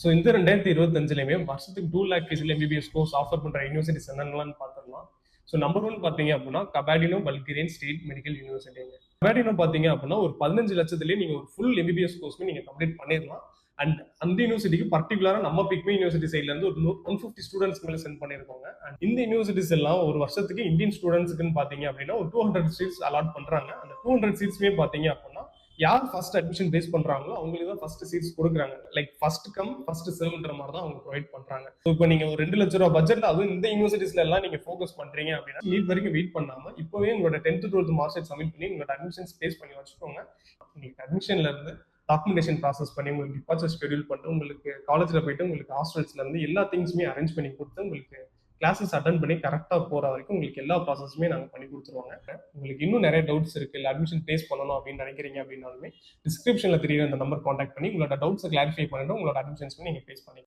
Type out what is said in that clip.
So இந்த 2025லயுமே வருஷத்துக்கு 2 lakh ஃபீஸ்ல MBBS course offer பண்ற யூனிவர்சிட்டிஸ் என்னென்னலாம் பார்த்துடலாம். ஸோ நம்பர் 1 பார்த்தீங்க அப்படின்னா கபாடினோ பல்கேரியன் ஸ்டேட் மெடிக்கல் யூனிவர்சிட்டிங்க. கபாடினோ பார்த்தீங்க அப்படின்னா ஒரு 15 லட்சத்துலேயே நீங்க ஒரு ஃபுல் எம்பிபிஎஸ் கோர்ஸ்மே நீங்க கம்ப்ளீட் பண்ணிடலாம். அண்ட் அந்த யூனிவர்சிட்டிக்கு பர்டிகுலரா நம்ம பிக்மே யூனிவர்சிட்டி சைட்ல இருந்து ஒரு 150 ஸ்டூடெண்ட்ஸ் மேல சென்ட் பண்ணிருக்கோங்க. அண்ட் இந்த யூனிவர்சிட்டிஸ் எல்லாம் ஒரு வருஷத்துக்கு இந்தியன் ஸ்டூடெண்ட்ஸ்க்குன்னு பாத்தீங்க அப்படின்னா ஒரு 200 சீட்ஸ் அலாட் பண்றாங்க. அந்த 200 சீட்ஸ்மே பாத்தீங்க அப்படின்னா யார் ஃபர்ஸ்ட் அட்மிஷன் பேஸ் பண்றாங்களோ அவங்களுக்கு தான் ஃபர்ஸ்ட் சீட்ஸ் கொடுக்குறாங்க. லைக் ஃபர்ஸ்ட் கம் ஃபர்ஸ்ட் சர்வ்ன்ற மாதிரி தான் அவங்க ப்ரொவைட் பண்றாங்க. இப்போ நீங்க ஒரு 2 லட்சம் ரூபாய் பட்ஜெட்ல அதுவும் இந்த யூனிவர்சிட்டிஸ்ல எல்லாம் நீங்க ஃபோக்கஸ் பண்றீங்க அப்படின்னா நீட் வரைக்கும் வெயிட் பண்ணாம இப்பவே உங்களோட 10th 12th mark sheet submit பண்ணி உங்களோட அட்மிஷன்ஸ் பேஸ் பண்ணி வச்சுக்கோங்க. உங்களுக்கு அட்மிஷன்ல இருந்து டாக்குமெண்டேஷன் ப்ராசஸ் பண்ணி உங்களுக்கு டிபார்ச்சர் ஷெடியூல் பண்ணி உங்களுக்கு காலேஜ்ல போயிட்டு உங்களுக்கு ஹாஸ்டல்ஸ்ல இருந்து எல்லா திங்ஸுமே அரேஞ்ச் பண்ணி கொடுத்து உங்களுக்கு கிளாஸஸ் அட்டன் பண்ணி கரெக்டா போற வரைக்கும் உங்களுக்கு எல்லா ப்ராசஸுமே நாங்க பண்ணி கொடுத்துருவாங்க. உங்களுக்கு இன்னும் நிறைய டவுட்ஸ் இருக்கு, இல்லை அட்மிஷன் பேஸ் பண்ணணும் அப்படின்னு நினைக்கிறீங்க அப்படின்னாலுமே டிஸ்கிரிப்ஷன்ல தெரியுற அந்த நம்பர் கான்டாக்ட் பண்ணி உங்களோட டவுட்ஸை கிளாரிஃபை பண்ணிட்டு உங்களோட அட்மிஷன்ஸ் நீங்க பேஸ் பண்ணி